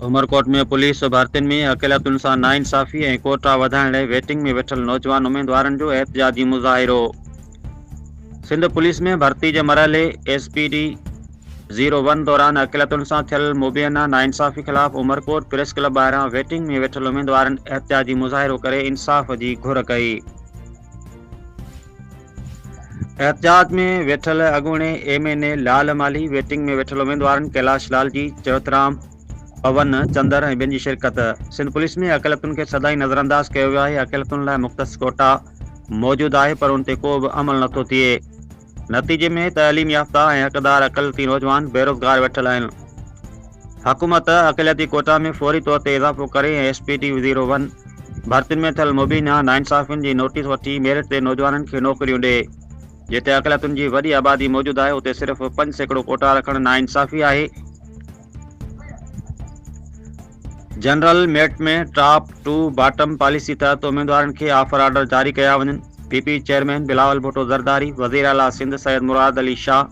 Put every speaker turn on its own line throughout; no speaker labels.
उमरकोट में पुलिस भर्तियुनि में अकेलतुनि सां नाइंसाफ़ी ऐं कोटा वधाइण लाइ वेटिंग में वेठल नौजवान उम्मीदवारनि जो एहतिजाजी मुज़ाहिरो। सिंध पुलिस में भर्ती जे मरहले SPD 01 दौरान अकेलतुनि सां थियल मुबैना नाइंसाफ़ी ख़िलाफ़ उमरकोट प्रेस क्लब ॿाहिरां वेटिंग में वेठल उम्मीदवारनि एहतिजाजी मुज़ाहिरो करे इंसाफ़ जी घुर कई। एहतिजाज में वेठल अॻूणे MNA लाल माली, वेटिंग में वेठल उम्मीदवारनि कैलाश लाल जी, चौतराम, पवन, चंदर ऐं ॿियनि जी शिरकत। सिंध पुलिस में अकेलतुनि खे सदाई नज़रअंदाज कयो वियो आहे। अकेलतुनि लाइ मुख़्तस कोटा मौजूदु आहे, पर उन ते को बि अमल नथो थिए। नतीजे में तइलीम याफ़्ता ऐं हक़दार अक़लती नौजवान बेरोज़गार वेठल आहिनि। हुकूमत अक़लियती कोटा में फौरी तौर ते इज़ाफ़ो करे ऐं SPD 01 भर्तियुनि में थियल मुबीना नाइंसाफ़ियुनि जी नोटिस वठी मेरिट ते नौजवाननि खे नौकरियूं ॾे। जिते अक़लियतुनि जी वॾी आबादी मौजूदु आहे, उते सिर्फ़ 5% कोटा रखणु नाइंसाफ़ी आहे। जनरल मेरिट में टॉप टू बॉटम पॉलिसी तहत उम्मीदवारनि खे ऑफर ऑर्डर जारी कया वञनि। PP चेयरमैन बिलावल भुट्टो ज़रदारी, वज़ीर आला सिंध सैयद मुराद अली शाह,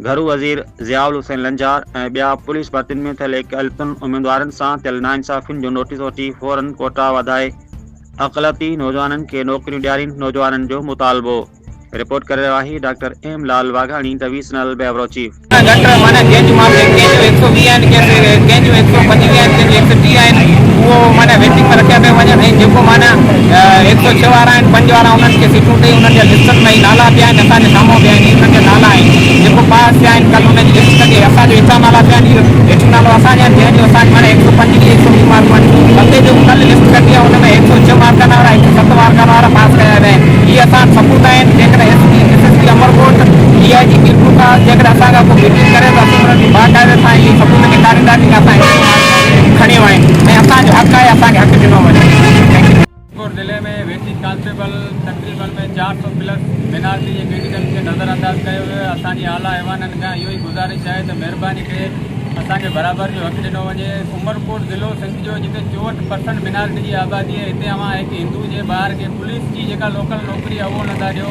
घरू वज़ीर ज़ियाउल हुसैन लंजार ऐं ॿिया पुलिस भर्तियुनि में थियल अक़लियतुनि उम्मीदवारनि सां थियल नाइंसाफ़ियुनि जो नोटिस वठी फ़ौरन कोटा वधाए अक़लियती नौजवाननि खे नौकरियूं ॾियारीनि नौजवाननि जो मुतालबो। रिपोर्ट करे रहियो आहे डॉक्टर M लाल वाघाणी, डिवीज़नल ब्यूरो चीफ।
माना कंहिंजो मामले कंहिंजो 120 आहिनि, कंहिंजो 125 आहिनि, कंहिंजो 130 आहिनि, उहो माना वेटिंग में रखिया पिया वञनि। ऐं जेको माना 106 वारा आहिनि, 5 वारा उन्हनि खे सीटूं ॾेई उन्हनि जे लिस्टनि में ई नाला पिया आहिनि, असांजे साम्हूं पिया आहिनि, उन्हनि जा नाला आहिनि। जेको पास थिया आहिनि कल्ह उन्हनि जी लिस्ट कढी, असांजो हितां नाला पिया आहिनि, हेठि नालो असांजा आहिनि, जंहिंजो असांखे माना 105 120 मार्कूं आहिनि। अॻिते जो कल्ह लिस्ट कढी आहे, हुन में 106 मार्कनि वारा 107 मार्कनि वारा पास कया विया आहिनि। इहे असां सबूत आहिनि। जेकॾहिं SSB अमरकोट DIG बिल्कुलु का जेकॾहिं असांखां को मीटिंग करे त असां उन्हनि जी बाक़ाइदे सां इहे सबूत ॾेखारींदासीं कि असां खणी विया आहिनि ऐं असांजो हक़ आहे, असांखे हक़ ॾिनो वञे। उमरकोट ज़िले में वेटिंग कांस्टेबल तक़रीबन में 400 प्लस मिनारती जे कैंडिडेट खे नज़रअंदाज कयो वियो आहे। असांजी आला ऐवाननि खां इहो ई गुज़ारिश आहे त महिरबानी करे असांखे बराबरि जो हक़ ॾिनो वञे। उमरकोट ज़िलो सिंध जो जिते 64% मिनारती जी आबादी आहे, हिते अवां हिकु हिंदू जे ॿार खे पुलिस जी जेका लोकल नौकिरी आहे उहो नथा ॾियो।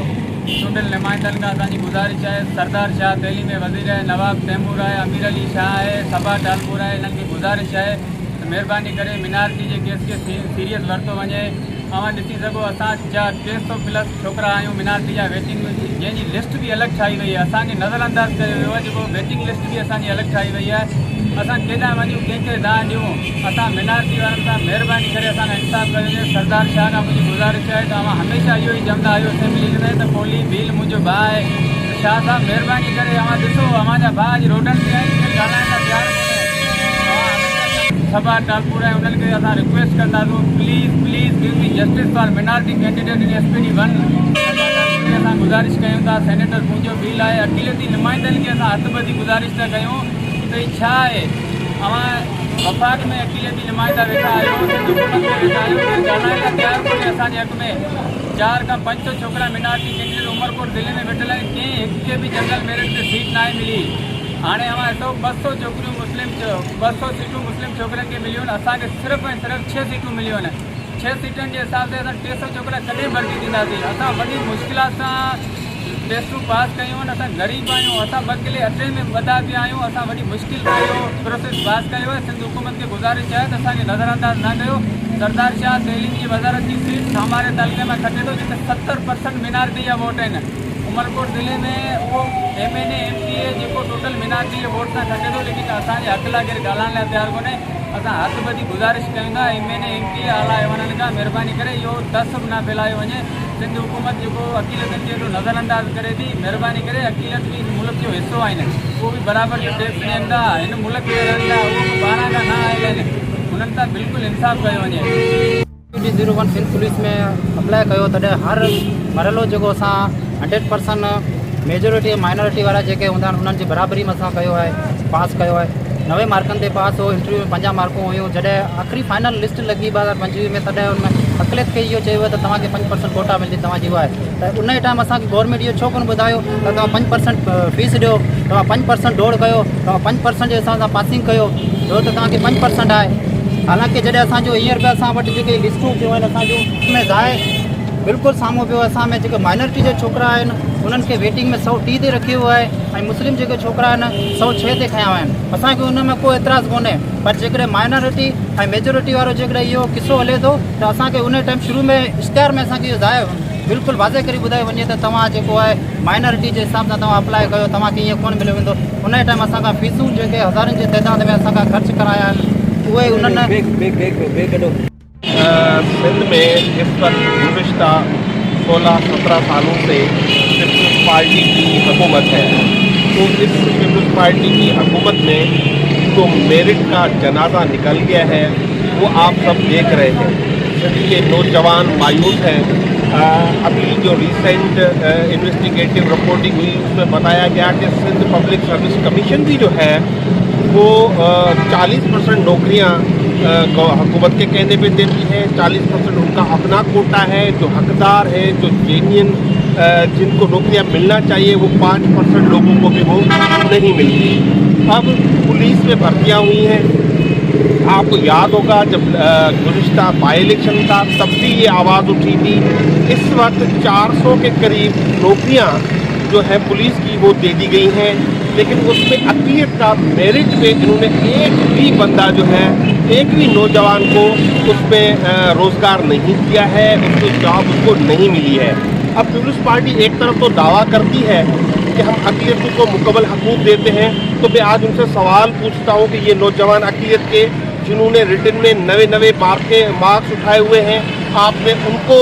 चूंडियल नुमाइंदनि खां असांजी गुज़ारिश आहे, सरदार शाह तइलीम वज़ीर आहे, नवाब तैमूर आहे, अमीर अली शाह आहे, सबा टालपुर आहे, इन्हनि खे गुज़ारिश आहे त महिरबानी करे मिनारती जे केस खे सीरियस वरितो वञे। अवां ॾिसी सघो असां 300 प्लस छोकिरा आहियूं मिनारती जा वेटिंग में, जंहिंजी लिस्ट बि अलॻि ठाही वई आहे। असांखे नज़रअंदाज कयो वियो आहे, जेको वेटिंग लिस्ट बि असांजी अलॻि ठाही वई आहे। असां केॾांहुं वञूं, कंहिंखे दांहुं ॾियूं, असां मिनारती वारनि सां महिरबानी करे असांजो इंसाफ़ कयो। सरदार शाह खां मुंहिंजी गुज़ारिश आहे त तव्हां हमेशह इहो ई चवंदा आहियो असेंबली में त कोली भील मुंहिंजो भाउ आहे। शाह साहब महिरबानी करे तव्हां ॾिसो, अव्हांजा भाउ अॼु रोडनि ते आहिनि, ॻाल्हाइण लाइ तयारु कोन्हे। सभा टालपुर आहे, उन्हनि खे असां रिक्वेस्ट कंदासीं, please please give me justice for minority candidate in SPD 1। असां गुज़ारिश कयूं था, सेनेटर मुंहिंजो भील आहे, अक़लियती नुमाइंदनि खे असां हथ ॿधी गुज़ारिश था कयूं त छा आहे, अवां वफ़ाक़ में अक़लियती नुमाइंदा वेठा आहियो, हुकूमत में वेठा आहियो, ॻाल्हाइण लाइ तयारु कोन्हे असांजे हक़ में। 4 खां 500 छोकिरा मिनारती कैंडिडेट उमरकोट ज़िले में वेठल आहिनि, कंहिं हिक खे बि जनरल मेरिट ते सीट न आहे मिली। हाणे अवां ॾिसो 200 छोकिरियूं मुस्लिम 200 सीटूं मुस्लिम छोकिरनि खे मिलियूं आहिनि, असांखे सिर्फ़ु ऐं सिर्फ़ु 6 सीटूं मिलियूं आहिनि। 6 सीटुनि जे हिसाब सां असां 300 छोकिरा कॾहिं भर्ती थींदासीं। असां वॾी मुश्किलात सां टेस्टूं पास कयूं आहिनि, असां ग़रीब आहियूं, असां 2 किले अटे में वधा पिया आहियूं, असां वॾी मुश्किल खां इहो प्रोसेस पास कयो आहे। सिंध हुकूमत खे गुज़ारिश आहे त असांखे नज़रअंदाज न कयो। सरदार शाह तइलीम जी वज़ारत जी सीट हमारे तालुके में खटे थो, जिते 70% मिनारती जा वोट आहिनि। उमरकोट ज़िले में उहो MNA MPA जेको टोटल मिनारती जे वोट सां खटे थो, लेकिन असांजे हक़ लाइ केरु ॻाल्हाइण लाइ तयारु कोन्हे। असां हथ ॿधी गुज़ारिश कयूं था MNA MPA आला ऐवाननि खां, महिरबानी करे इहो दस बि न फैलायो वञे। सिंध हुकूमत जेको अक़ीलतनि खे एॾो नज़रअंदाज करे थी, महिरबानी करे अक़ीलत बि मुल्क जो हिसो आहिनि, उहो बि बराबरि जो टैक्स ॾियनि था, हिन मुल्क में रहनि था, उहो बि 12 खां न आयल आहिनि, उन्हनि सां बिल्कुलु इंसाफ़ कयो वञे। SPD 01 सिंध पुलिस में अप्लाई कयो तॾहिं हर मरहलो जेको असां 100% मेजोरिटी माइनॉरिटी वारा जेके हूंदा आहिनि उन्हनि जी बराबरी में असां कयो आहे, पास कयो आहे। 90 मार्कनि ते पास हो, इंटरव्यू में 50 मार्कूं हुयूं। जॾहिं आख़िरी फाइनल लिस्ट लॻी 2025 में, तॾहिं हुन अक़लियत खे इहो चयो त तव्हांखे 5% कोटा मिलंदी, तव्हांजी उहा आहे। त उन ई टाइम असांखे गवर्नमेंट इहो छो कोन ॿुधायो त तव्हां 5% फीस ॾियो, तव्हां 5% दौड़ कयो, तव्हां 5% जे हिसाब सां पासिंग कयो, छो त तव्हांखे 5% आहे। हालांकि जॾहिं असांजो हींअर बि असां वटि जेके लिस्टूं पियूं आहिनि, असांजो उनमें ज़ाहि बिल्कुलु साम्हूं पियो, असां में जेके माइनॉरिटी जा छोकिरा आहिनि
उन्हनि खे वेटिंग में 130 ते रखियो आहे ऐं मुस्लिम जेके छोकिरा आहिनि 106 ते खयां आहिनि। असांखे उन में कोई एतिराज़ु कोन्हे, पर जेकॾहिं माइनॉरिटी ऐं मेजोरिटी वारो जेकॾहिं इहो किसो हले थो त असांखे उन टाइम शुरू में इश्तिहार में असांखे इहो बिल्कुलु वाज़े करे ॿुधायो वञे त तव्हां जेको आहे माइनॉरिटी जे हिसाब सां तव्हां अप्लाई कयो, तव्हांखे ईअं कोन मिलियो वेंदो। उन टाइम असांखां फीसूं जेके हज़ारनि जे तइदाद में असांखां ख़र्च कराया आहिनि उहे उन्हनि
सिंध में इस वक्त गुज़िश्ता 16-17 सालों से पीपल्स पार्टी की हुकूमत है। तो इस पीपल्स पार्टी की हुकूमत में जो मेरिट का जनाजा निकल गया है वो आप सब देख रहे हैं। सिंध के नौजवान मायूस हैं। अभी जो रिसेंट इन्वेस्टिगेटिव रिपोर्टिंग हुई उसमें बताया गया कि सिंध पब्लिक सर्विस कमीशन भी जो है वो 40% नौकरियां हुकूमत के कहने पे देती है, 40% उनका अपना कोटा है। जो हकदार है, जो जेन्युइन जिनको नौकरियां मिलना चाहिए वो 5% लोगों को भी वो नहीं मिलती। अब पुलिस में भर्तियां हुई हैं। आपको याद होगा जब गुज़िश्ता बाई इलेक्शन था तब भी ये आवाज़ उठी थी। इस वक्त 400 के करीब नौकरियां जो है पुलिस की वो दे दी गई हैं, लेकिन उसमें अक़लियत का मेरिट पे इन्होंने एक भी बंदा जो है, एक भी नौजवान को उसमें रोज़गार नहीं दिया है, उसको जॉब उसको नहीं मिली है। अब पीपल्स पार्टी एक तरफ तो दावा करती है कि हम अक़लियत को मुकम्मल हकूक़ देते हैं, तो मैं आज उनसे सवाल पूछता हूँ कि ये नौजवान अक़लियत के जिन्होंने रिटन में नवे मार्क्स उठाए हुए हैं, आपने उनको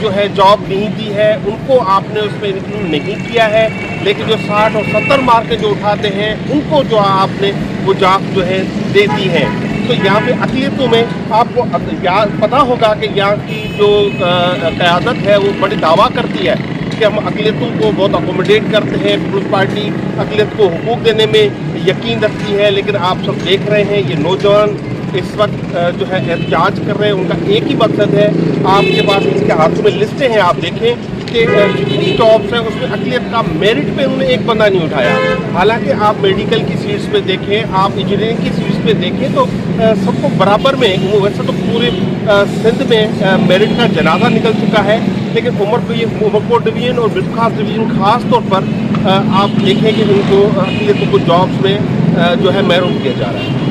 जो है जॉब नहीं दी है, उनको आपने उसमें इंक्लूड नहीं किया है, लेकिन जो 60 और 70 मार्कें जो उठाते हैं उनको जो आपने वो जॉब जो है दे दी है। तो यहाँ पे अक़लियतों में आपको पता होगा कि यहाँ की जो क़यादत है वो बड़ी दावा करती है कि हम अक़लियतों को बहुत अकोमोडेट करते हैं। पीपल्स पार्टी अक़लियत को हुकूक देने में यकीन रखती है, लेकिन आप सब देख रहे हैं ये नौजवान इस वक्त जो है एहतजाज कर रहे हैं। उनका एक ही मकसद है, आपके पास इनके हाथों में लिस्टें हैं, आप देखें कि जितनी जॉब्स हैं उसमें अक़लियत का मेरिट पे उन्होंने एक बंदा नहीं उठाया। हालांकि आप मेडिकल की सीट्स पे देखें, आप इंजीनियरिंग की सीट्स पे देखें तो सबको बराबर में, वैसे तो पूरे सिंध में मेरिट का जनाजा निकल चुका है, लेकिन उमरकोट डिवीज़न और मिडिल क्लास डिवीज़न ख़ास तौर पर आप देखें कि उनको अक़लियतों को जॉब्स में जो है महरूम किया जा रहा है।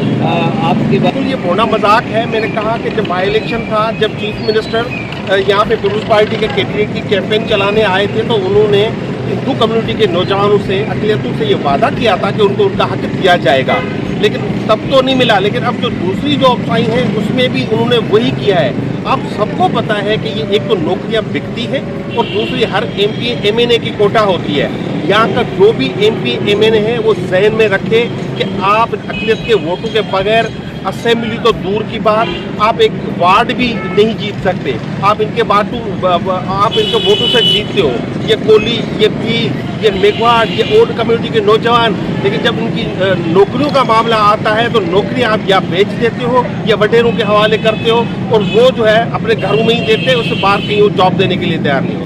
आपकी बात ये पूरा मजाक है। मैंने कहा कि जब बाई इलेक्शन था, जब चीफ मिनिस्टर यहाँ पे पीपल्स पार्टी के कैंडिडेट की कैंपेन चलाने आए थे तो उन्होंने हिंदू कम्युनिटी के नौजवानों से, अक़लियतों से ये वादा किया था कि उनको उनका हक दिया जाएगा, लेकिन तब तो नहीं मिला। लेकिन अब जो दूसरी जॉब्स आई हैं उसमें भी उन्होंने वही किया है। आप सबको पता है कि ये एक तो नौकरियां बिकती हैं और दूसरी हर MP MNA की कोटा होती है। यहाँ का जो भी MP MNA है वो जहन में रखे कि आप अक़लियत के वोटों के बगैर असेंबली तो दूर की बात, आप एक वार्ड भी नहीं जीत सकते। आप इनके वोटों से जीतते हो, ये कोली, ये भील, ये मेघवाड़, ये ओल्ड कम्युनिटी के नौजवान, लेकिन जब उनकी नौकरियों का मामला आता है तो नौकरी आप या बेच देते हो या वडेरों के हवाले करते हो, और वो जो है अपने घरों में ही देते हैं, उससे बाहर कहीं वो जॉब देने के लिए तैयार नहीं हो।